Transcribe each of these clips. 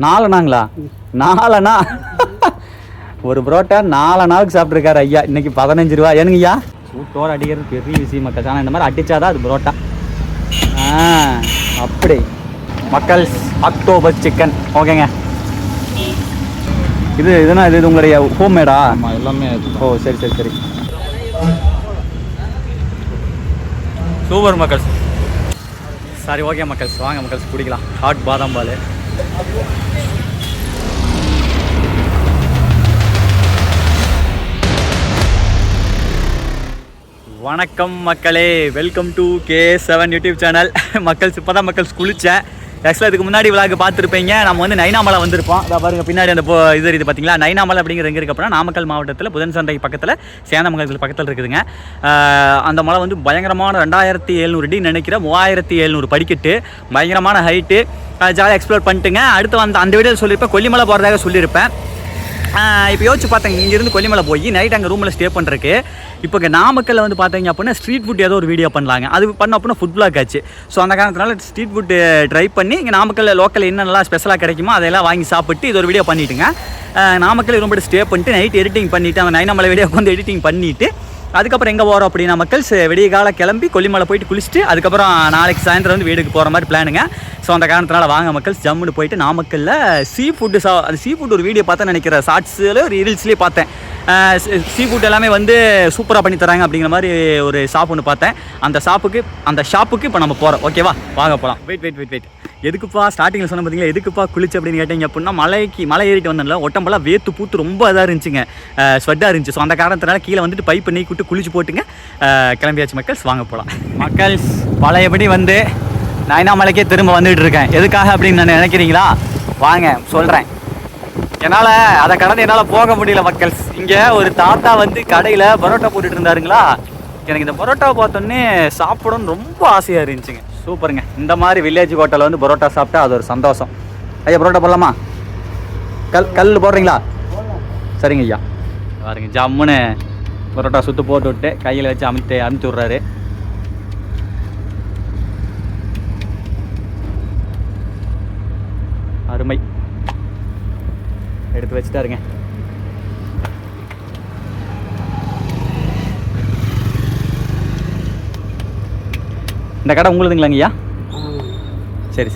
4 4 ஒரு புரோட்டா 4 நாளுக்கு சாப்பிட்ருக்காரு ஐயா. இன்னைக்கு 15 ரூபா. ஏனுங்க ஐயா? சூட்டோடு அடிக்கிறது பெரிய விஷயம் மக்கள். ஆனால் இந்த மாதிரி அடித்தாதான் அது புரோட்டா. அப்படி மக்கள் அக்டோபர் சிக்கன். ஓகேங்க. இதுனா இது உங்களுடைய ஹோம்மேடா? எல்லாமே. ஓ சரி சரி சரி. சூப்பர் மக்கள். சரி ஓகே மக்கள், வாங்க மக்கள் குடிக்கலாம் ஹாட் பாதாம் பால். வணக்கம் மக்களே, welcome to K7 YouTube channel. மக்கள்ஸ் இப்போ தான் மக்கள்ஸ் குளித்தேன். ஆக்சுவலாக இதுக்கு முன்னாடி விளாக் பார்த்துருப்பீங்க. நம்ம வந்து நைனாமலை வந்திருப்போம். அதை பாருங்கள் பின்னாடி அந்த இது இருக்குது பார்த்தீங்களா. நைனாமலை அப்படிங்கிற எங்கே இருக்குது அப்படின்னா நாமக்கல் மாவட்டத்தில் புதன் சந்தை பக்கத்தில் சேந்தமங்கலத்தில் பக்கத்தில் இருக்குதுங்க. அந்த மலை வந்து பயங்கரமான 2700 அடி நினைக்கிறேன், 3700 படிக்கட்டு, பயங்கரமான ஹைட்டு. ஜாலியாக எக்ஸ்ப்ளோர் பண்ணிட்டுங்க. அடுத்து வந்து அந்த வீடியோ சொல்லியிருப்பேன், கொல்லிமலை போகிறதாக சொல்லியிருப்பேன். இப்போ யோசிச்சு பார்த்தேங்க, இங்கேருந்து கொல்லிமலை போய் நைட் அங்கே ரூமில் ஸ்டே பண்ணுறதுக்கு. இப்போ இங்கே நாமக்கல்ல வந்து பார்த்தீங்க அப்படின்னா ஸ்ட்ரீட் ஃபுட் ஏதோ ஒரு வீடியோ பண்ணலாங்க. அது பண்ண அப்படின்னா ஃபுட் பிளாக் ஆச்சு. ஸோ அந்த காரணத்தினால ஸ்ட்ரீட் ஃபுட்டு ட்ரை பண்ணி இங்கே நாமக்கல்லில் லோக்கல் என்னென்னலாம் ஸ்பெஷலாக கிடைக்குமோ அதெல்லாம் வாங்கி சாப்பிட்டு இது ஒரு வீடியோ பண்ணிவிட்டுங்க. நாமக்கல் ரொம்ப ஸ்டே பண்ணிட்டு நைட் எடிட்டிங் பண்ணிவிட்டு அந்த நைனாமலை வீடியோக்கு வந்து எடிட்டிங் பண்ணிவிட்டு அதுக்கப்புறம் எங்கே போகிறோம் அப்படின்னா மக்கள் விடிய காலை கிளம்பி கொல்லிமலை போயிட்டு குளிச்சுட்டு அதுக்கப்புறம் நாளைக்கு சாயந்தரம் வந்து வீடுக்கு போகிற மாதிரி பிளானுங்க. ஸோ அந்த காரணத்தினால வாங்க மக்கள் ஜம்முன்னு போயிட்டு நாமக்கல்ல சீ ஃபுட்டு அது சீ ஃபுட் ஒரு வீடியோ பார்த்தேன் நினைக்கிறேன், ஷார்ட்ஸில் ரீல்ஸ்லேயே பார்த்தேன். சீ ஃபுட் எல்லாமே வந்து சூப்பராக பண்ணி தராங்க அப்படிங்கிற மாதிரி ஒரு ஷாப் ஒன்று பார்த்தேன். அந்த ஷாப்புக்கு இப்போ நம்ம போகிறோம். ஓகேவா, வாங்க போகலாம். வெயிட் எதுக்குப்பா ஸ்டார்டிங்கில் சொன்ன பார்த்தீங்களா, எதுக்குப்பா குளிச்சு அப்படின்னு கேட்டீங்க அப்படின்னா மலை ஏறிட்டு வந்தேன்ல, ஒட்டம்பெல்லாம் வேத்து பூத்து ரொம்ப இதாக இருந்துச்சுங்க, ஸ்வெட்டாக இருந்துச்சு. ஸோ அந்த காரணத்தினால கீழே வந்துட்டு பைப்பு நீக்கி விட்டு குளிச்சு போட்டுங்க கிளம்பியாச்சு மக்கள்ஸ். வாங்க போகலாம் மக்கள்ஸ். பழையபடி வந்து நைனாமலைக்கே திரும்ப வந்துட்டு இருக்கேன். எதுக்காக அப்படின்னு நான் நினைக்கிறீங்களா? வாங்க சொல்கிறேன். என்னால் அதை கடந்து என்னால் போக முடியல மக்கள்ஸ். இங்கே ஒரு தாத்தா வந்து கடையில் பரோட்டா போட்டுட்டு இருந்தாருங்களா, எனக்கு இந்த பரோட்டா பார்த்தோன்னே சாப்பிடணும்னு ரொம்ப ஆசையாக இருந்துச்சுங்க. சூப்பருங்க. இந்த மாதிரி வில்லேஜ் ஹோட்டலில் வந்து பரோட்டா சாப்பிட்டா அது ஒரு சந்தோஷம். ஐயா பரோட்டா போடலாமா? கல் போடுறீங்களா? சரிங்க ஐயா. பாருங்க ஜம்முன்னு பரோட்டா சுற்று போட்டு விட்டு கையில் வச்சு அமுத்தி விட்றாரு. அருமை. எடுத்து வச்சுட்டாருங்க. இந்த கடை உங்களுதுங்களாங்க ஐயா? சரி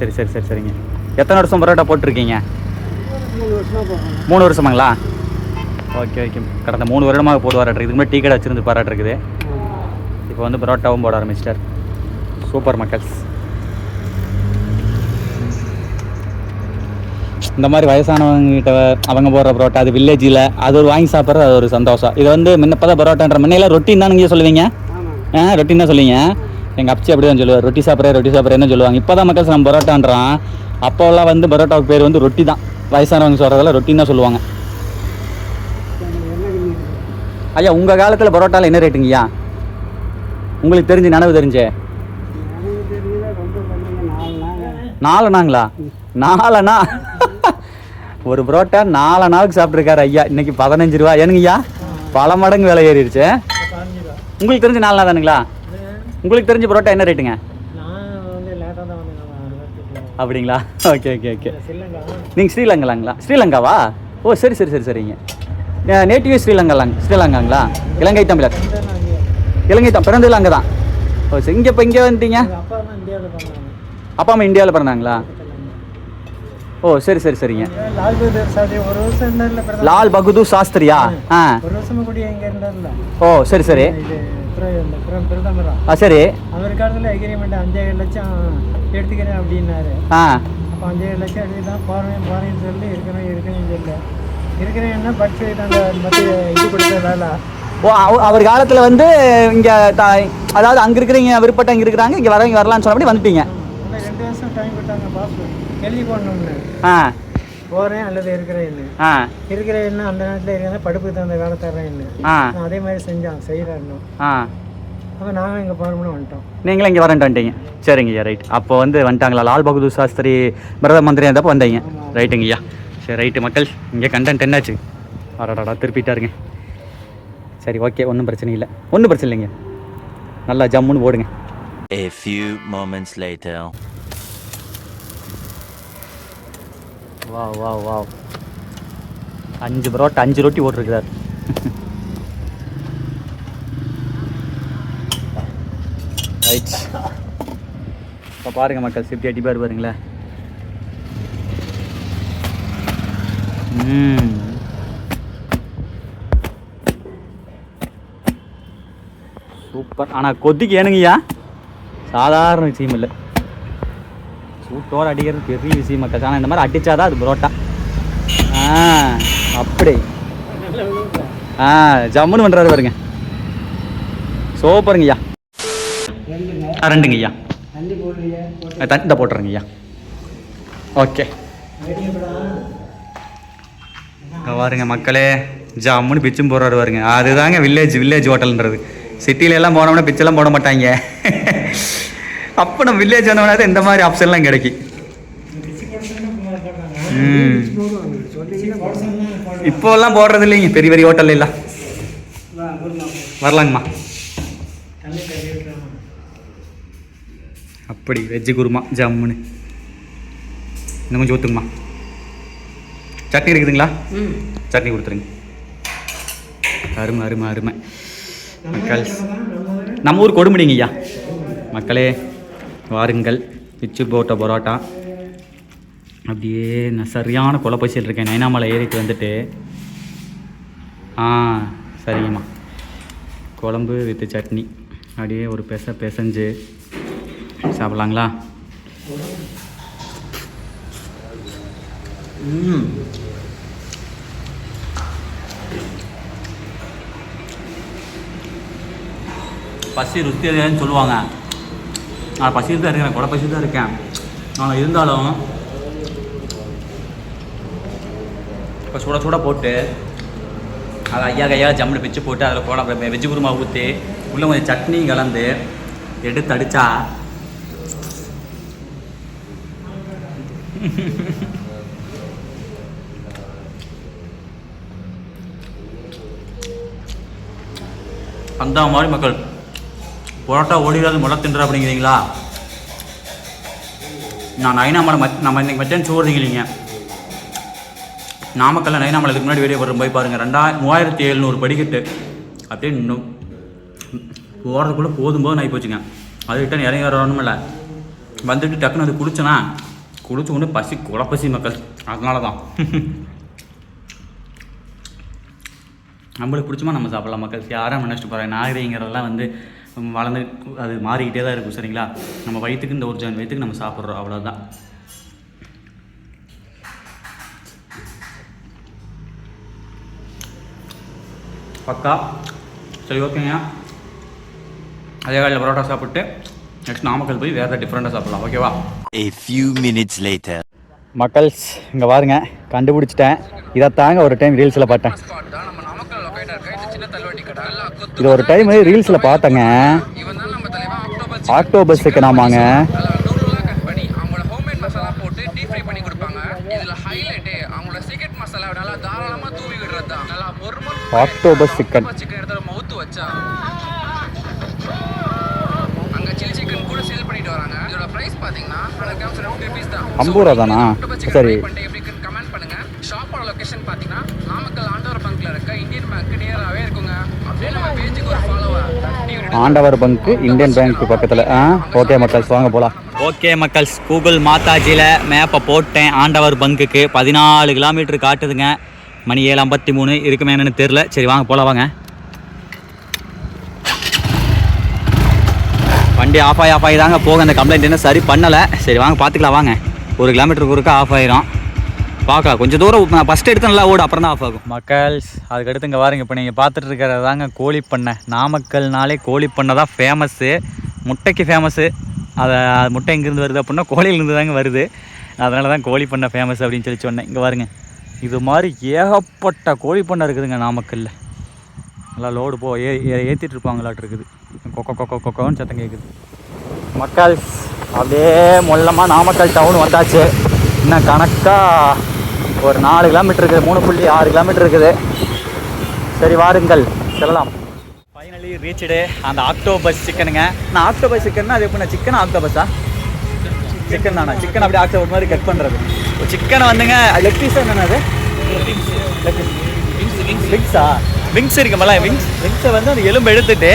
சரிங்க. எத்தனை வருஷம் பரோட்டா போட்டிருக்கீங்க? 3 வருஷமாங்களா? ஓகே. கடந்த 3 வருடமாக போடுவாராட்டு. இதுக்கு முன்னாடி டீ கடை வச்சுருந்து பாராட்டுருக்குது. இப்போ வந்து பரோட்டாவும் போட ஆரம்பிச்சிட்டார். சூப்பர் மக்கள்ஸ். இந்த மாதிரி வயசானவங்ககிட்ட அவங்க போடுற பரோட்டா, அது வில்லேஜில் அது ஒரு வாங்கி சாப்பிட்றது அது ஒரு சந்தோஷம். இது வந்து முன்னப்பதான் பரோட்டான்ற முன்னையெல்லாம் ரொட்டின் தான் நீங்கள் சொல்லுவீங்க. ரொட்டின் தான் சொல்லுவீங்க. எங்கள் அப்பச்சி அப்படி தான் சொல்லுவார், ரொட்டி சாப்பிட்றேன்னு சொல்லுவாங்க. இப்போ தான் மக்கள் நம்ம பரோட்டான்றான். அப்போல்லாம் வந்து பரோட்டாவுக்கு பேர் வந்து ரொட்டி தான். வயசானவங்க சொல்கிறதெல்லாம் ரொட்டின்னு தான் சொல்லுவாங்க. ஐயா உங்கள் காலத்தில் பரோட்டாவில் என்ன ரேட்டுங்கய்யா உங்களுக்கு தெரிஞ்சு நனவு தெரிஞ்சே? 4 ஒரு புரோட்டா 4 நாளுக்கு சாப்பிட்ருக்காரு ஐயா. இன்னைக்கு 15 ரூபா. ஏனுங்க ஐயா? பல மடங்கு விலை ஏறிடுச்சு. உங்களுக்கு தெரிஞ்சு 4 நாள் தானுங்களா? உங்களுக்கு தெரிஞ்ச பரோட்டா என்ன ரேட்டுங்க? அப்படிங்களா? ஓகே. நீங்கள் ஸ்ரீலங்காவா? ஓ சரிங்க. நேட்டிவே ஸ்ரீலங்காங்களா? இலங்கை தமிழர். பிறந்ததில் அங்கே தான். ஓ சரி. இங்கே வந்துட்டீங்க? அப்பா அம்மா இந்தியாவில் பிறந்தாங்களா? ஓ சரிங்க. லால் பகதூர் சாஸ்திரியா? ஓ சரி. சரி. அவர் காலத்தில் அக்ரிமெண்ட் 5 லட்சம் எடுத்துக்கிறேன் அப்படின்னாரு. 5 லட்சம் எடுத்துதான் போறேன்னு சொல்லி இருக்கிறேன்னா படிச்சு அந்த மத்திய இது கொடுத்ததால. ஓ அவர் காலத்தில் வந்து இங்கே அதாவது அங்கே இருக்கிறீங்க விருப்பப்பட்ட இங்கே இருக்கிறாங்க, இங்கே வரலான்னு சொன்னபடி வந்துட்டீங்க. 2 வருஷம் டைம் கொடுத்தாங்க பாஸ் எழுதி போடணும்னு. போகிறேன் அல்லது இருக்கிறேன்னு அந்த நேரத்தில் இருக்கிற படுப்பு தகுந்த வேலை தர்றேன்னு அதே மாதிரி செய்கிறாருன்னு. அப்போ நாங்கள் இங்கே போகிறோம்னு வந்துட்டோம். நீங்களும் இங்கே வந்துட்டீங்க. சரிங்கய்யா ரைட். அப்போ வந்து வந்துட்டாங்களா? லால் பகதூர் சாஸ்திரி பிரதம மந்திரி இருந்தப்போ வந்தீங்க. ரைட்டுங்கய்யா. சரி ரைட்டு மக்கள். இங்கே கண்டென்ட் என்னாச்சு? அடடா திருப்பிட்டாருங்க. சரி ஓகே, ஒன்றும் பிரச்சனை இல்லைங்க. நல்லா ஜம்முன்னு போடுங்க. A few moments later. வா வா வா 5 பரோட்டா 5 ரொட்டி போட்டிருக்கிறார். ரைட், இப்போ பாருங்கள் மக்கள், சிப்டி அடி பாருங்களேன். சூப்பர். ஆனால் கொதிக்கு ஏனுங்கய்யா சாதாரண விஷயம் இல்லை, சூட்டோடு அடிக்கிறது பெரிய விஷயம் மக்கள். ஆனால் இந்த மாதிரி அடித்தாதான் அது பரோட்டா. அப்படி ஜம்முன்னு பண்ணுறாரு பாருங்க. சூப்பருங்கய்யா. 2ங்கய்யா தண்டை போட்டுருங்கய்யா. ஓகே பாருங்க மக்களே, ஜம்முன்னு பிச்சும் போடுறாரு பாருங்க. அதுதாங்க வில்லேஜ் ஹோட்டல்ன்றது. சிட்டியில எல்லாம் போனோம்னா பிச்செல்லாம் போட மாட்டாங்க. அப்போ நம்ம வில்லேஜ் வந்தோம்னா தான் இந்த மாதிரி ஆப்ஷன்லாம் கிடைக்கும். இப்போல்லாம் போடுறது இல்லைங்க பெரிய பெரிய ஹோட்டல்ல எல்லாம். வரலாங்கம்மா. அப்படி வெஜ்ஜு குருமா ஜம்முன்னு. இன்னும் கொஞ்சம் ஊற்றுங்கம்மா. சட்னி இருக்குதுங்களா? சட்னி கொடுத்துருங்க. அருமை அருமை அருமை மக்கள். நம்ம ஊர் கொடுமுடிங்கய்யா. மக்களே வாருங்கள், பிச்சு போட்ட பரோட்டா. அப்படியே நான் சரியான குழப்பசியில் இருக்கேன். நைனாமலை ஏறிட்டு வந்துட்டு சரிங்கம்மா. குழம்பு வித்து சட்னி அப்படியே ஒரு பிசைஞ்சு சாப்பிட்லாங்களா? பசி ருத்தி அதுன்னு சொல்லுவாங்க. நான் பசி தான் இருக்கிறேன், கொடை பசி தான் இருக்கேன். ஆனால் இருந்தாலும் இப்போ சுட சுட போட்டு அதை கையாக ஜம்முன்னு பிச்சு போட்டு அதில் குழம்பு வெஜ்ஜு குருமா ஊற்றி உள்ளே கொஞ்சம் சட்னியும் கலந்து எடுத்து அடித்தா அந்த மாதிரி மக்கள். பரோட்டா ஓடிடாது முளை தின்ற அப்படிங்கிறீங்களா? நான் நைனாமலை நம்ம இன்றைக்கி மத்தியானம் சோறுங்க இல்லைங்க. நாமக்கல்ல நைனாமலை இதுக்கு முன்னாடி வெளியே வரும் போய் பாருங்கள். 3700 படிக்கட்டு அப்படியே இன்னும் போகிறதுக்குள்ளே போதும்போது நான் போச்சுங்க. அது ரிட்டன் இறங்கி வரணுமில்ல, வந்துட்டு டக்குன்னு அது குடிச்சேன்னா குடிச்சு கொண்டு பசி குழப்பசி மக்கள். அதனால தான் நம்மளுக்கு பிடிச்சமா நம்ம சாப்பிட்லாம் மக்கள். யாரும் நினச்சிட்டு போகிறேன் நாகரிகங்கிறதெல்லாம் வந்து வளர்ந்து அது மாறிக்கிட்டே தான் இருக்கும். சரிங்களா? நம்ம வயிற்றுக்கு இந்த ஒரு ஜன் வயிற்றுக்கு நம்ம சாப்பிட்றோம், அவ்வளோதான். பக்கா. சரி ஓகேங்க. அதே காலையில் பரோட்டா சாப்பிட்டு நெக்ஸ்ட் நாமக்கல் போய் வேறு டிஃப்ரெண்ட்டாக சாப்பிட்லாம். ஓகேவா? A few minutes later. மக்கள்ஸ் இங்கே பாருங்க, கண்டுபிடிச்சிட்டேன். இதை தாங்க ஒரு டைம் ரீல்ஸில் பார்த்தேன். இது ஒரு டைம் ரீல்ஸில் பார்த்தேங்க. ஆக்டோபஸுக்கு நாமாங்க ஆக்டோபஸ் சிக்கன். ₹50 தானா? சரி. ஆண்டவர் பங்க் இந்தியன் பேங்க் பக்கத்தில். ஓகே மக்கள்ஸ் வாங்க போகலாம். ஓகே மக்கள்ஸ், கூகுள் மாதாஜியில் மேப்பை போட்டேன். ஆண்டவர் பங்குக்கு 14 கிலோமீட்டர் காட்டுதுங்க. மணி 7:53 இருக்குமே என்னன்னு தெரில. சரி வாங்க போகலாம். வாங்க. வண்டி ஆஃப் ஆகி தாங்க போக. அந்த கம்ப்ளைண்ட் என்ன சரி பண்ணலை. சரி வாங்க பார்த்துக்கலாம். வாங்க. 1 கிலோமீட்டருக்கு ஒருக்கா ஆஃப் ஆயிரும். பார்க்கலாம். கொஞ்சம் தூரம் ஃபஸ்ட் எடுத்து நல்லா ஓடு, அப்புறம் தான் ஆஃப் ஆகும். மக்கள்ஸ் அதுக்கடுத்து இங்கே பாருங்க. இப்போ நீங்கள் பார்த்துட்டு இருக்கிறது தாங்க கோழிப்பண்ணை. நாமக்கல்னாலே கோழிப்பண்ணை தான் ஃபேமஸ்ஸு. முட்டைக்கு ஃபேமஸ்ஸு. அதை முட்டை எங்கேருந்து வருது அப்படின்னா கோழியிலேருந்து தாங்க வருது. அதனால தான் கோழிப்பண்ணை ஃபேமஸ் அப்படின்னு சொல்லி சொன்னேன். இங்கே பாருங்க, இது மாதிரி ஏகப்பட்ட கோழிப்பண்ணை இருக்குதுங்க நாமக்கல்லில். நல்லா லோடு ஏற்றிட்டு இருப்பாங்களாட்டு இருக்குது. கொக்கோன்னு சத்தம் கேட்குது. மக்கள்ஸ் அப்படியே மொல்லமாக நாமக்கல் டவுன் வந்தாச்சு. இன்னும் கணக்காக ஒரு 4 கிலோமீட்டர் இருக்குது. 3.6 கிலோமீட்டர் இருக்குது. சரி வாருங்கள் செல்லலாம். ஃபைனலி ரீச்டு அந்த ஆக்டோபஸ் சிக்கனுங்க. நான் ஆக்டோபஸ் சிக்கன்னா அது எப்படின்னா சிக்கன் ஆக்டோபஸா? சிக்கன் தானே, சிக்கன் அப்படியே ஆக்டோபஸ் மாதிரி கட் பண்ணுறது. சிக்கனை வந்துங்க லெக் பீஸ் என்னென்ன அது விங்ஸா? விங்ஸ் இருக்குமல்ல, விங்ஸை வந்து அந்த எலும்பு எடுத்துட்டு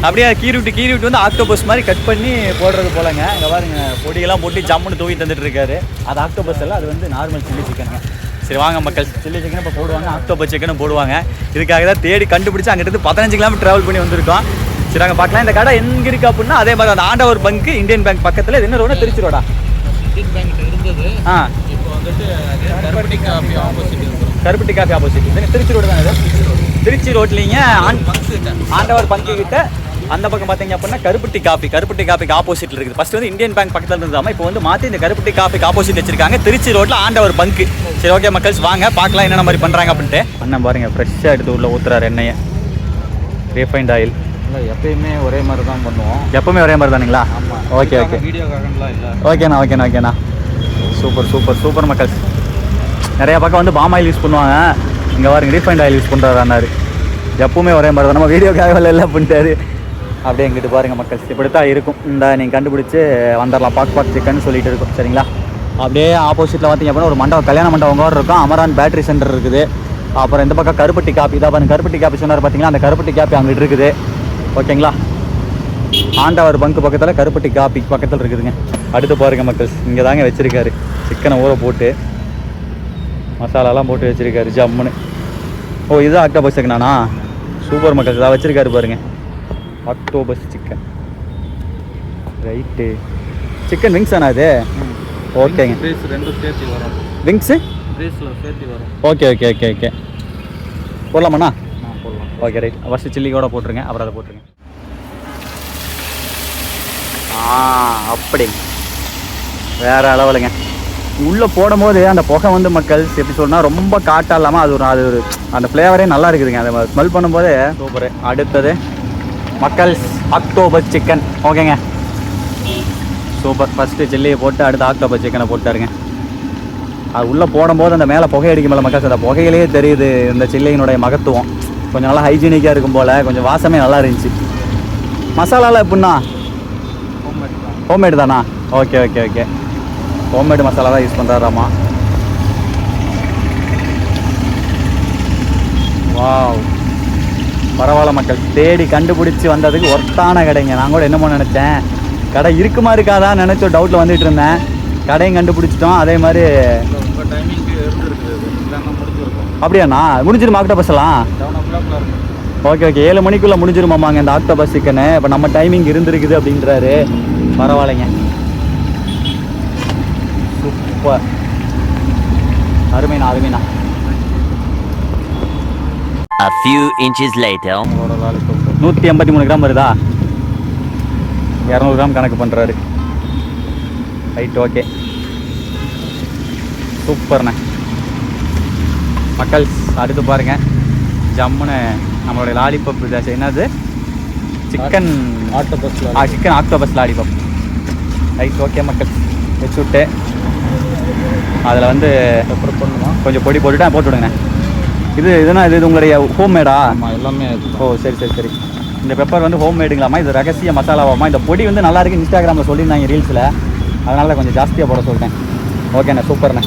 அப்படியே கீறி விட்டு வந்து ஆக்டோபஸ் மாதிரி கட் பண்ணி போடுறது போலங்க. இங்கே பாருங்க பொடியெல்லாம் போட்டு ஜம்முன்னு தூக்கி தந்துட்டு இருக்காரு. அது ஆக்டோபஸ் எல்லாம், அது வந்து நார்மல் சில்லி சிக்கனுங்க. சரி வாங்க மக்கள், சில்லி சிக்கன் இப்போ போடுவாங்க, ஆக்டோபஸ் சிக்கனும் போடுவாங்க. இதுக்காக தான் தேடி கண்டுபிடிச்சி அங்கிட்டு 15 கிலோமீட்டர் ட்ராவல் பண்ணி வந்திருக்கோம். சரி அங்கே பார்க்கலாம். இந்த கடை எங்கே இருக்குது அப்படின்னா அதே மாதிரி அந்த ஆண்டவர் பங்கு இந்தியன் பேங்க் பக்கத்தில். இது என்ன ரோடு? திருச்சி ரோடா? இந்தியன் பேங்க் இருந்தது. இப்போ வந்துட்டு கருப்பட்டி காஃபி ஆப்போசிட். இது திருச்சி ரோடு தான். இது திருச்சி ரோட்லிங்க ஆண்டவர் பங்கு கிட்ட அந்த பக்கம் பார்த்தீங்க அப்படின்னா கருப்பட்டி காஃபிக்கு ஆப்போசிட்டில் இருக்குது. ஃபர்ஸ்ட் வந்து இந்தியன் பேங்க் பக்கத்தில் இருந்தாமல் இப்போ வந்து மாற்றி இந்த கருப்பட்டி காஃபிக்கு ஆப்போசிட் வச்சிருக்காங்க திருச்சி ரோட்டில் ஆண்டவர் பங்கு. சரி ஓகே மக்கள்ஸ், வாங்க பார்க்கலாம் என்னென்ன மாதிரி பண்ணுறாங்க அப்படின்ட்டு. அண்ணன் பாருங்க ஃப்ரெஷ்ஷாக எடுத்து உள்ள ஊற்றுறாரு எண்ணெயை. ரீஃபைண்ட் ஆயில் இல்லை, எப்பயுமே ஒரே மாதிரி தான் பண்ணுவோம். எப்பவுமே ஒரே மாதிரி தானுங்களா? ஆமாம். ஓகே ஓகே, வீடியோக்காகலாம் இல்லை. ஓகேண்ணா. சூப்பர் மக்கள்ஸ். நிறையா பக்கம் வந்து பாம் ஆயில் யூஸ் பண்ணுவாங்க. இங்கே பாருங்க ரீஃபைண்ட் ஆயில் யூஸ் பண்ணுறாரு அண்ணாரு. எப்பவுமே ஒரே மாதிரி தான், நம்ம வீடியோக்காக இல்லை பண்ணிட்டாரு. அப்படியே எங்கிட்டு பாருங்கள் மக்கள்ஸ், இப்படி தான் இருக்கும். இந்த நீங்கள் கண்டுபிடிச்சி வந்துடலாம். பாக் சிக்கன் சொல்லிட்டு இருக்கும். சரிங்களா? அப்படியே ஆப்போசிட்டில் பார்த்தீங்க அப்படின்னா ஒரு மண்டபம், கல்யாண மண்டபம் இருக்கும். அமரான் பேட்டரி சென்டர் இருக்குது. அப்புறம் இந்த பக்கம் கருப்பட்டி காப்பி தான் பாருங்க. கருப்பட்டி காப்பி சொன்னார் பார்த்தீங்களா, அந்த கருப்பட்டி காப்பி அங்கிட்டு இருக்குது. ஓகேங்களா? ஆண்டவர் பங்கு பக்கத்தில் கருப்பட்டி காப்பி பக்கத்தில் இருக்குதுங்க. அடுத்து பாருங்க மக்கள்ஸ், இங்கே தாங்க வச்சுருக்காரு சிக்கனை ஊற போட்டு மசாலாலாம் போட்டு வச்சுருக்காரு ஜம்முன்னு. ஓ இது ஆக்டோபஸ் சிக்கனாண்ணா? சூப்பர் மக்கள்ஸ், இதாக வச்சுருக்காரு பாருங்க octopus chicken. Right, chicken wings தானே அது? ஓகேங்க, ரெண்டும் சேர்த்து வரும். விங்ஸு ப்ரைஸில் சேர்த்து வரும். ஓகே போடலாமாண்ணா? போடலாம். Okay right. ஃபஸ்ட்டு சில்லி கூட போட்டுருங்க, அப்புறம் அதை போட்டுருங்க. அப்படி வேறு அளவுலங்க. உள்ளே போடும்போது அந்த புகை வந்து மக்கள் எப்படி சொல்லணும்னா ரொம்ப காட்டாக இல்லாமல் அது ஒரு அந்த ஃப்ளேவரே நல்லா இருக்குதுங்க. அதை ஸ்மெல் பண்ணும்போது சூப்பரு. அடுத்தது மக்கள்ஸ் ஆக்டோபஸ் சிக்கன். ஓகேங்க சூப்பர். ஃபஸ்ட்டு சில்லியை போட்டு அடுத்து ஆக்டோபஸ் சிக்கனை போட்டாருங்க. அது உள்ளே போடும்போது அந்த மேலே புகை அடிக்கும் போல மக்கள்ஸ், அந்த புகையிலேயே தெரியுது இந்த சில்லியினுடைய மகத்துவம். கொஞ்சம் நல்லா ஹைஜீனிக்காக இருக்கும் போல், கொஞ்சம் வாசமே நல்லா இருந்துச்சு. மசாலாலாம் எப்படின்னா ஹோம்மேடு தானா? ஓகே ஹோம்மேடு மசாலா தான் யூஸ் பண்ணுறாராமா. வாவ், பரவாயில்ல மக்கள், தேடி கண்டுபிடிச்சி வந்ததுக்கு ஒர்த்தான கடைங்க. நான் கூட என்னமோ நினச்சேன் கடை இருக்குமா இருக்காதான் நினச்சோ டவுட்டில் வந்துட்டு இருந்தேன். கடையும் கண்டுபிடிச்சிட்டோம். அதே மாதிரி உங்கள் டைமிங்க்கு இருந்துருக்குது, இல்லைன்னா முடிஞ்சிருக்கும். அப்படியாண்ணா? முடிஞ்சிருமா ஆக்டோபஸ் எல்லாம்? 7 o'clock இருக்கும். ஓகே 7 மணிக்குள்ளே முடிஞ்சிருமாமாங்க இந்த ஆக்டோபஸ் சிக்கனு. இப்போ நம்ம டைமிங் இருந்திருக்குது அப்படின்றாரு. பரவாயில்லைங்க, சூப்பர், அருமைண்ணா. A few inches later. 183 gram வருதா? 200 கிராம் கணக்கு பண்ணுறாரு. ரைட், ஓகே சூப்பர்ண்ணே. மக்கள்ஸ் அடுத்து பாருங்கள் ஜம்முன்னு நம்மளுடைய லாலிபப். என்னது? Chicken octopus lollipop. Right, okay மக்கள்ஸ் வச்சு விட்டு அதில் வந்து பெப்பர் பண்ணுமா? கொஞ்சம் பொடி போட்டுவிட்டு போட்டு விடுங்கண்ணே. இது உங்களுடைய ஹோம்மேடா? எல்லாமே. ஓ சரி. இந்த பெப்பர் வந்து ஹோம்மேடுங்களாம்மா? இது ரகசிய மசாலாவாம்மா? இந்த பொடி வந்து நல்லா இருக்கு, இன்ஸ்டாகிராமில் சொல்லியிருந்தாங்க ரீல்ஸில், அதனால கொஞ்சம் ஜாஸ்தியாக போட சொல்லிட்டேன். ஓகேண்ணே, சூப்பர்ண்ணே.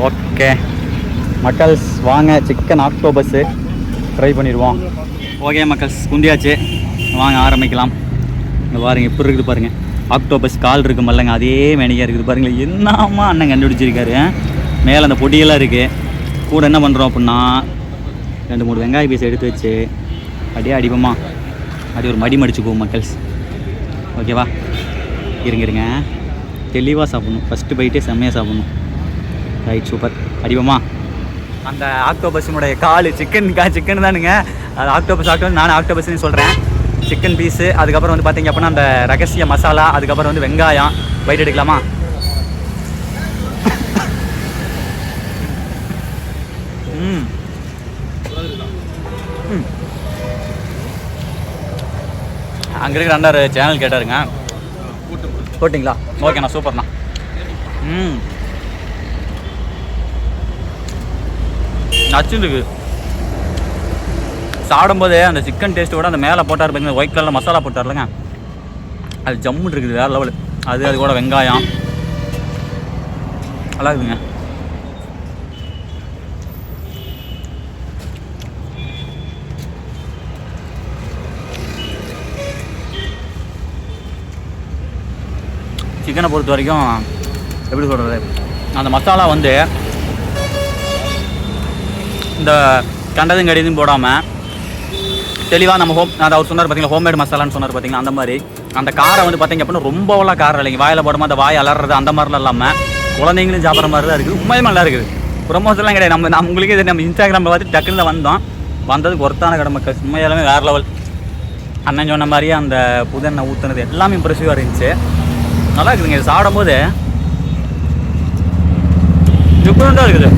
ஓகே மக்கள்ஸ் வாங்க சிக்கன் ஆக்டோபஸ்ஸு ட்ரை பண்ணிடுவோம். ஓகே மக்கள்ஸ் குந்தியாச்சு, வாங்க ஆரம்பிக்கலாம். இங்கே பாருங்கள் எப்படி இருக்குது பாருங்கள், ஆக்டோபஸ் கால் இருக்குது மல்லங்க, அதே மேனிக்காக இருக்குது பாருங்களேன். என்னம்மா அண்ணன் கண்டுபிடிச்சிருக்காரு. மேலே அந்த பொடியெல்லாம் இருக்குது. கூட என்ன பண்ணுறோம் அப்படின்னா 2-3 வெங்காய பீஸ் எடுத்து வச்சு அப்படியே அடிப்போமா, அப்படியே ஒரு மடி மடிச்சுக்குவோம் மக்கள்ஸ். ஓகேவா? இருங்க தெளிவாக சாப்பிட்ணும். ஃபஸ்ட்டு பைட்டே செம்மையாக சாப்பிட்ணும். Right, super. அடிப்போமா? அந்த ஆக்டோபஸினுடைய கால் சிக்கன் தானுங்க. அது ஆக்டோபஸ் நான் ஆக்டோபஸ்ன்னு சொல்கிறேன். சிக்கன் பீஸு, அதுக்கப்புறம் வந்து பார்த்தீங்க அப்படின்னா அந்த ரகசிய மசாலா, அதுக்கப்புறம் வந்து வெங்காயம். பைட் எடுக்கலாமா? அங்கே இருக்கிற அண்ணார் சேனல் கேட்டாருங்க, போட்டிங்களா? ஓகேண்ணா, சூப்பர்ண்ணா. நச்சுன்னு இருக்குது. சாப்பிடும்போது அந்த சிக்கன் டேஸ்ட்டோட அந்த மேலே போட்டார் பார்த்தீங்கன்னா ஒயிட் கலரில் மசாலா போட்டார்லங்க, அது ஜம்முன்னு இருக்குது, வேறு லெவலு. அது கூட வெங்காயம் நல்லா இருக்குதுங்க. சிக்கனை பொறுத்த வரைக்கும் எப்படி சொல்கிறது, அந்த மசாலா வந்து இந்த கண்டதும் கடிதும் போடாமல் தெளிவாக நம்ம அதை அவர் சொன்னார் பார்த்தீங்களா, ஹோம்மேட் மசாலான்னு சொன்னார் பார்த்தீங்களா, அந்த மாதிரி அந்த காரம் வந்து பார்த்தீங்க அப்படின்னா ரொம்பவெல்லாம் காரம் இல்லைங்க. வாயில் போடாமல் அந்த வாய் அலறது அந்த மாதிரிலாம் இல்லாமல் குழந்தைங்களும் சாப்பிட்ற மாதிரி தான் இருக்குது. உண்மையுமே நல்லா இருக்குது. ப்ரொமோஷன்லாம் கிடையாது. நம்ம உங்களுக்கே இது நம்ம இன்ஸ்டாகிராமில் பார்த்து டக்குன்னு வந்தோம். வந்ததுக்கு ஒருத்தான கடை மக்கள் உண்மையாலுமே வேறு லெவல். அண்ணன் சொன்ன மாதிரியே அந்த புதெண்ணெய் ஊற்றுனது எல்லாமே இம்ப்ரெசிவாக இருந்துச்சு. நல்லா இருக்குதுங்க. இது சாப்பிடும்போது டிஃப்ரெண்ட்டாக இருக்குது.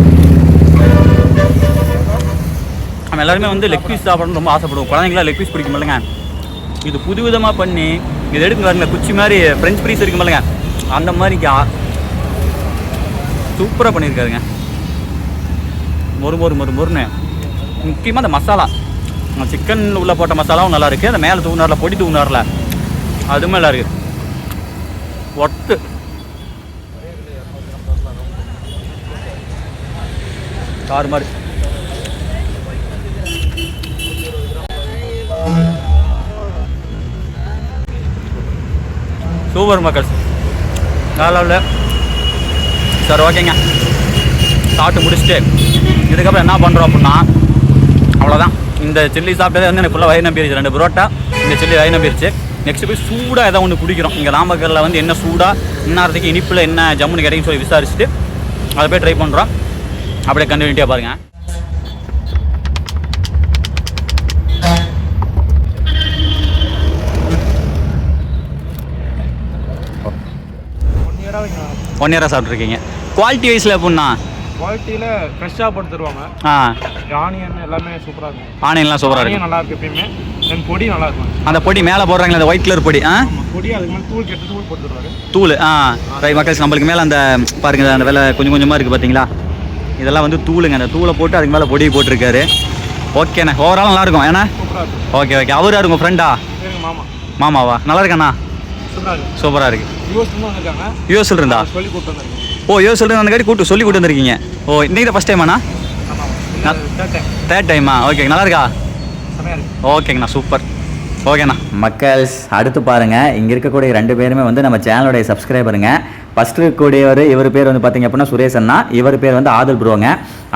நம்ம எல்லாருமே வந்து லெக் பீஸ் சாப்பிடணும்னு ரொம்ப ஆசைப்படுவோம். குழந்தைங்களாம் லெக் பீஸ் பிடிக்கும் இல்லைங்க. இது புது விதமாக பண்ணி இது எடுத்து வரல குச்சி மாதிரி ஃப்ரெஞ்ச் ஃப்ரைஸ் இருக்கும் இல்லைங்க, அந்த மாதிரி சூப்பராக பண்ணியிருக்காருங்க. மொறுன்னு முக்கியமாக அந்த மசாலா, சிக்கன் உள்ளே போட்ட மசாலாவும் நல்லா இருக்குது. அந்த மேலே தூங்கினாரில் பொடி தூங்கினாரில் அதுவும் நல்லா இருக்குது. ஒர்த்து. கார் மாதிரி சூப்பர் மக்கள். நல்லா சார். ஓகேங்க, சாப்பிட்டு முடிச்சுட்டு இதுக்கப்புறம் என்ன பண்ணுறோம் அப்படின்னா அவ்வளோதான். இந்த சில்லி சாப்பிட்டதே வந்து எனக்கு ஃபுல்லாக வயிறு நம்பிடுச்சு. 2 புரோட்டா இந்த சில்லி வயிறு நம்பிடுச்சு. நெக்ஸ்ட் போய் சூடாக எதாவது ஒன்று குடிக்கிறோம். இங்கே நாமக்கல்லில் வந்து என்ன சூடாக இந்நேரத்துக்கு இனிப்பில் என்ன ஜம்முன்னு கிடைக்குன்னு சொல்லி விசாரிச்சுட்டு அதை போய் ட்ரை பண்ணுறோம். அப்படியே கண்டினியூட்டியாக பாருங்கள். ஒன் இயராக சாப்பிட்ருக்கீங்க. குவாலிட்டி வைஸில் எப்படின்னா குவாலிட்டியில் ஃப்ரெஷ்ஷாக போட்டு தருவாங்க. ஆனியன் எல்லாமே சூப்பராக இருக்கும். ஆனியன்லாம் சூப்பராக இருக்கும். நல்லா இருக்கு எப்பயுமே. தென் பொடி நல்லா இருக்கும். அந்த பொடி மேலே போடுறாங்களே அந்த ஒயிட் கலர் பொடி. பொடி அதுக்கு மேலே தூள் கெட்டு தூள் போட்டு தருவாங்க. தூள் மக்கள்ஸ் நம்மளுக்கு மேலே அந்த பாருங்க அந்த வேலை கொஞ்சம் கொஞ்சமாக இருக்குது பார்த்தீங்களா, இதெல்லாம் வந்து தூளுங்க. அந்த தூளை போட்டு அதுக்கு மேலே பொடி போட்டிருக்காரு. ஓகேண்ணா, ஓவரால் நல்லாயிருக்கும். ஏன்னா ஓகே ஓகே. அவரா இருக்கும் ஃப்ரெண்டா? மாமாவா? நல்லா இருக்காண்ணா? சூப்பராக இருக்குது. யூஎஸ்ல இருந்தா? ஓ, யூஎஸ்ல இருந்து அந்த கூட்டு சொல்லி கூட்டு வந்திருக்கீங்க. ஓ, இன்னைக்கு தான் ஃபஸ்ட் டைமாண்ணா? தேர்ட் டைமா? ஓகே, நல்லா இருக்கா? ஓகேங்கண்ணா, சூப்பர். ஓகேண்ணா. மக்கள்ஸ் அடுத்து பாருங்கள், இங்கே இருக்கக்கூடிய 2 பேருமே வந்து நம்ம சேனலோடைய சப்ஸ்கிரைபருங்க. ஃபஸ்ட்டு இருக்கக்கூடியவர் இவர் பேர் வந்து பார்த்திங்க அப்படின்னா சுரேஷ் அண்ணா. இவர் பேர் வந்து ஆதுல் ப்ரோங்க.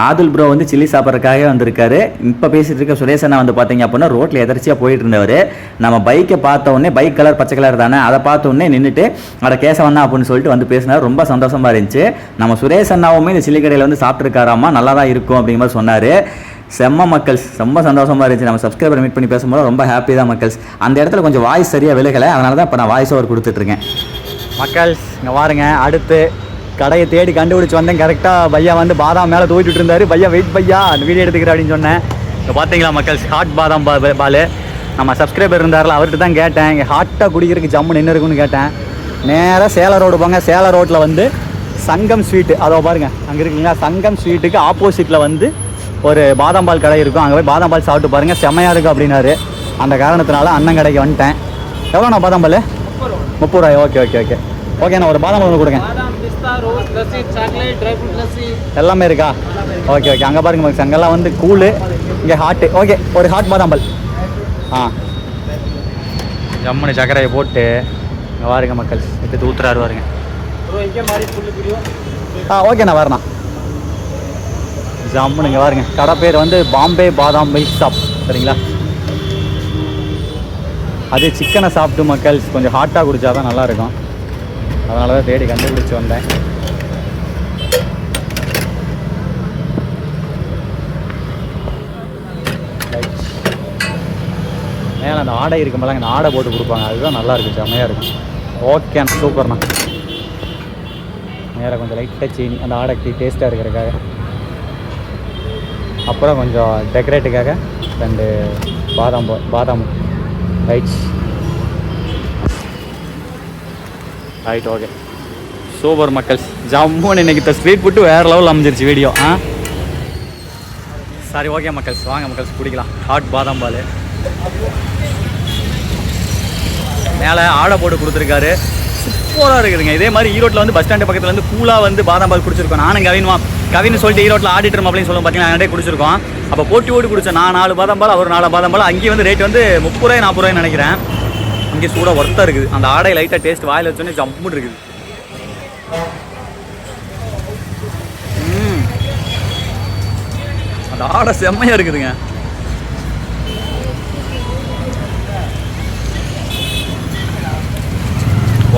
ஆதுல் ப்ரோ வந்து சில்லி சாப்பிட்றதுக்காக வந்திருக்காரு. இப்போ பேசிகிட்டு இருக்க சுரேஷ் அண்ணா வந்து பார்த்திங்க அப்படின்னா ரோட்டில் எதர்ச்சியாக போயிட்டு இருந்தவர். நம்ம பைக்கை பார்த்த உடனே, பைக் கலர் பச்சை கலர் தானே, அதை பார்த்த உடனே நின்றுட்டு அட கேசவண்ணா அப்படின்னு சொல்லிட்டு வந்து பேசினார். ரொம்ப சந்தோஷமாக இருந்துச்சு. நம்ம சுரேஷ் அண்ணாவுமே இந்த சில்லி கடையில் வந்து சாப்பிட்ருக்காராமா, நல்லா தான் இருக்கும் அப்படிங்கிற மாதிரி சொன்னார். செம்ம மக்கள்ஸ், ரொம்ப சந்தோஷமாக இருந்துச்சு. நம்ம சப்ஸ்கிரைபர் மீட் பண்ணி பேசும்போது ரொம்ப ஹாப்பி தான் மக்கள்ஸ். அந்த இடத்துல கொஞ்சம் வாய்ஸ் சரியாக விலகலை, அதனால தான் இப்போ நான் வாய்ஸ் ஓவர் கொடுத்துட்ருக்கேன். மக்கள்ஸ் இங்கே பாருங்க, அடுத்து கடையை தேடி கண்டுபிடிச்சி வந்தேன். கரெக்டாக பையா வந்து பாதாம் மேலே தூக்கிட்டு இருந்தார். பையா வெயிட் பையா அந்த வீடியோ எடுத்துக்கிறேன் அப்படின்னு சொன்னேன். இப்போ பார்த்தீங்களா மக்கள்ஸ், ஹாட் பாதாம் பால். நம்ம சப்ஸ்கிரைபர் இருந்தார்ல, அவர்கிட்ட தான் கேட்டேன் இங்கே ஹாட்டாக குடிக்கிறதுக்கு ஜம்முன்னு என்ன இருக்குன்னு கேட்டேன். நேராக சேலம் ரோடு போங்க. சேலம் ரோட்டில் வந்து சங்கம் ஸ்வீட்டு, அதோ பாருங்கள் அங்கே இருக்குங்களா, சங்கம் ஸ்வீட்டுக்கு ஆப்போசிட்டில் வந்து ஒரு பாதாம் பால் கடை இருக்கும். அங்கே போய் பாதாம் பால் சாப்பிட்டு பாருங்கள், செம்மையாக இருக்குது அப்படின்னாரு. அந்த காரணத்தினால அண்ணன் கடைக்கு வந்துட்டேன். எவ்வளோண்ணா பாதாம் பால்? 30 ரூபாய். ஓகே ஓகே ஓகே ஓகேண்ணா, ஒரு பாதாம் பால் கொடுங்க. எல்லாமே இருக்கா? Okay okay. அங்கே பாருங்க மக்கள்ஸ், அங்கெல்லாம் வந்து கூழு, இங்கே ஹாட்டு. ஓகே, ஒரு ஹாட் பாதாம் பால். ஜம்முனு சக்கரையை போட்டு இங்கே பாருங்க மக்கள்ஸ், எடுத்து ஊற்றுறாரு பாருங்க. ஓகேண்ணா வரண்ணா. ஜம்முன்னு இங்கே பாருங்க, கடை பேர் வந்து பாம்பே பாதாம் மில்க் ஷாப். சரிங்களா? அது சிக்கனை சாப்பிட்டு மக்கள்ஸ் கொஞ்சம் ஹாட்டாக குடித்தா தான் நல்லாயிருக்கும். அதனால தான் தேடி கண்டுபிடிச்சி வந்தேன். மேலே அந்த ஆடை இருக்கும்போது அந்த ஆடை போட்டு கொடுப்பாங்க, அதுதான் நல்லாயிருக்கும், செம்மையாக இருக்கும். ஓகேண்ணா, சூப்பர்ண்ணா. நேராக கொஞ்சம் லைட்டாக சீனி அந்த ஆடைக்கு டேஸ்ட்டாக இருக்கிறதுக்காக, அப்புறம் கொஞ்சம் டெக்கரேட்டுக்காக 2 பாதாம் ரைட். Okay, super மக்கள்ஸ். ஜம்முன்னு இன்னைக்கு இந்த ஸ்ட்ரீட் ஃபுட்டு வேறு லெவலில் அமைஞ்சிருச்சு வீடியோ. சரி ஓகே மக்கள்ஸ், வாங்க மக்கள்ஸ் குடிக்கலாம் ஹாட் பாதாம் பால். மேலே ஆடை போட்டு கொடுத்துருக்காரு. சூப்பராக இருக்குதுங்க. இதே மாதிரி ஈரோட்டில் வந்து பஸ் ஸ்டாண்டு பக்கத்தில் வந்து கூலாக வந்து பாதாம் பால் குடிச்சிருக்கோம். நானும் கவின்னு சொல்லிட்டு ஈரோட்டில் ஆடிட்டர் அப்படின்னு சொல்லுவோம் பார்த்தீங்கன்னா, நிறைய குடிச்சிருக்கோம். அப்போ போட்டி ஓடி குடித்தேன். நான் 4 பாதாம் பால், அவர் 4 பாதாம் பால். அங்கேயே வந்து ரேட் வந்து 30 ரூபாய் 40 ரூபாய்ன்னு நினைக்கிறேன். இங்கே சூடாக ஒர்த்தாக இருக்குது. அந்த ஆடை லைட்டாக டேஸ்ட் வாயில் வச்சோன்னே ஜம்முன்னு இருக்குது. அந்த ஆடை செம்மையாக இருக்குதுங்க.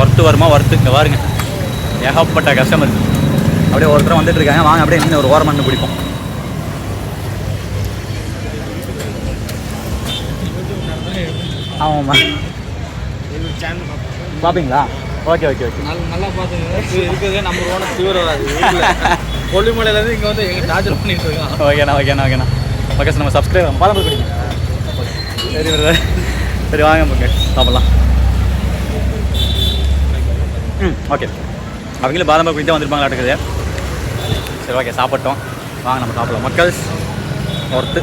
ஒர்த்து வருமா? ஒர்த்து. இங்கே பாருங்க, ஏகப்பட்ட கஸ்டமர் அப்படியே ஒருத்தர் வந்துட்டு இருக்காங்க. வாங்க அப்படியே இன்னும் ஒரு ஓரம் மண்ணு பிடிப்போம். ஆமாம்மா, பார்ப்பீங்களா? Okay okay okay. நல்லா பார்த்துங்க. இருக்கிறதே நம்ம ஓன சிவர் வராது. கொல்லிமலையிலேருந்து இங்கே வந்து எங்கள் டார்ச்சர் பண்ணிட்டு இருக்கோம். ஓகேண்ணா ஓகேண்ணா ஓகேண்ணா. ஓகே சார், நம்ம சப்ஸ்கிரைப் பாதாம் பிடிங்க. சரி பிரதர், சரி வாங்க ஓகே சாப்பிட்லாம். ஓகே. அவங்களும் பாதாம் பால் குடிச்சு வந்திருப்பாங்களா இருக்குது. சரி ஓகே, சாப்பிட்டோம். வாங்க நம்ம சாப்பிடலாம். மக்கள் ஒர்த்து.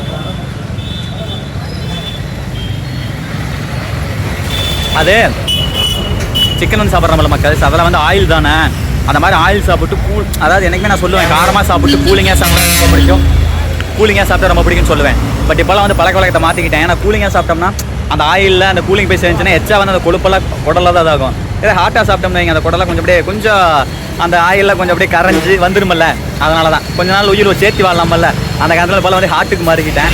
அது சிக்கன் வந்து சாப்பிட்றோம்ல மக்கள், அதெல்லாம் வந்து ஆயில் தானே. அந்த மாதிரி ஆயில் சாப்பிட்டு அதாவது எனக்குமே நான் சொல்லுவேன், காரமாக சாப்பிட்டு கூலிங்காக சாப்பிட்டா ரொம்ப பிடிக்கும், கூலிங்காக சாப்பிட்டா ரொம்ப பிடிக்கும்னு சொல்லுவேன். பட் இப்போலாம் வந்து பழக்க வழக்கத்தை மாற்றிக்கிட்டேன். ஏன்னா கூலிங்காக சாப்பிட்டோம்னா அந்த ஆயிலில் அந்த கூலிங் போய் சேர்ந்துச்சுன்னா எச்சா வந்து அந்த கொழுப்பெல்லாம் குடலாக தான் இதாகும். இதே ஹாட்டாக சாப்பிட்டோம்னா அந்த குடலாம் கொஞ்சம் அந்த ஆயிலில் கொஞ்சம் அப்படியே கரைஞ்சி வந்துருமில்ல. அதனால தான் கொஞ்ச நாள் உயிர் சேர்த்து வாழலாமல்ல. அந்த காலத்தில் போல வந்து ஹார்ட்டுக்கு மாறிக்கிட்டேன்.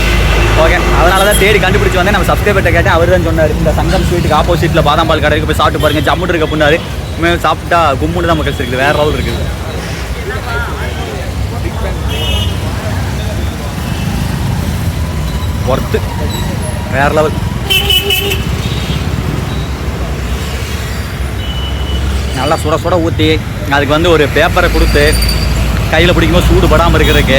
ஓகே, அதனால தான் தேடி கண்டுபிடிச்சி வந்தேன். நம்ம சப்ஸ்கிரைபர்கிட்ட கேட்டேன். அவர் தான் சொன்னார், இந்த சங்கம் ஸ்வீட்டுக்கு ஆப்போசிட்டில் பாதாம் பால் கடைக்கு போய் சாப்பிட்டு பாருங்க, ஜம்முட்டு இருக்க புண்ணாரு. இனிமேல் சாப்பிட்டா கும்முன்னு தான் மக்கள் இருக்குது, வேறு லெவல் இருக்குது. ஒர்த்து, வேறு லெவல். நல்லா சுட சுட ஊற்றி அதுக்கு வந்து ஒரு பேப்பரை கொடுத்து கையில் பிடிக்கும்போது சூடு படாமல் இருக்கிறதுக்கு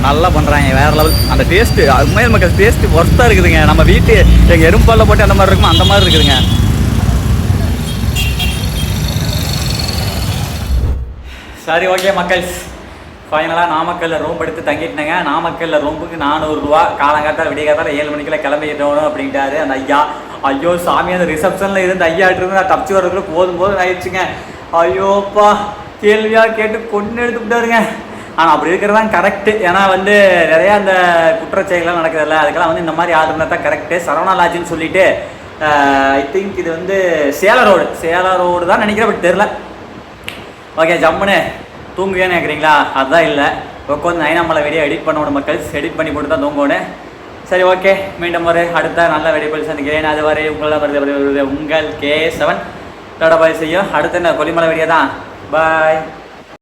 நல்லா பண்ணுறாங்க, வேறு லெவல். அந்த டேஸ்ட்டு உண்மையில் மக்கள் டேஸ்ட்டு ஒர்த்தாக இருக்குதுங்க. நம்ம வீட்டு எங்கள் எறும்பாலில் போட்டு அந்த மாதிரி இருக்குமோ அந்த மாதிரி இருக்குதுங்க. சரி ஓகே மக்கள், ஃபைனலாக நாமக்கல்லில் ரூம் எடுத்து தங்கிட்டேங்க. நாமக்கல்லில் ரூமுக்கு 400 ரூபா. காலங்காத்தால் விடியகாத்தால் 7 மணிக்கெல்லாம் கிளம்பிட்டோம் அப்படின்ட்டாரு அந்த ஐயா. ஐயோ சாமி, அந்த ரிசப்ஷனில் இருந்து ஐயாட்டு இருந்து நான் தப்பிச்சு வர்றதுக்குள்ள போதும் ஆயிடுச்சுங்க. ஐயோப்பா, கேள்வியாக கேட்டு கொண்டு எடுத்து விட்டாருங்க. ஆனால் அப்படி இருக்கிறது தான் கரெக்டு. ஏன்னா வந்து நிறையா அந்த குற்றச்செயலாம் நடக்குதுல்ல, அதுக்கெல்லாம் வந்து இந்த மாதிரி ஆள் இருந்தால் தான் கரெக்டு. சரவணா லாட்ஜுன்னு சொல்லிட்டு ஐ திங்க் இது வந்து சேலம் ரோடு தான் நினைக்கிறேன், பட் தெரில. ஓகே, ஜம்முன்னு தூங்குவேன்னு கேட்குறீங்களா? அதுதான் இல்லை, உட்காந்து நைனாமலை வீடியோ எடிட் பண்ணோட மக்கள், எடிட் பண்ணி போட்டு தான் தூங்கணும். சரி ஓகே, மீண்டும் ஒரு அடுத்த நல்ல வீடியோ சந்திக்கிறேன். அது வரை உங்களால் வருது உங்கள் K7 பாய் செய்யும். அடுத்த என்ன கொல்லிமலை வீடியோ தான். பாய்.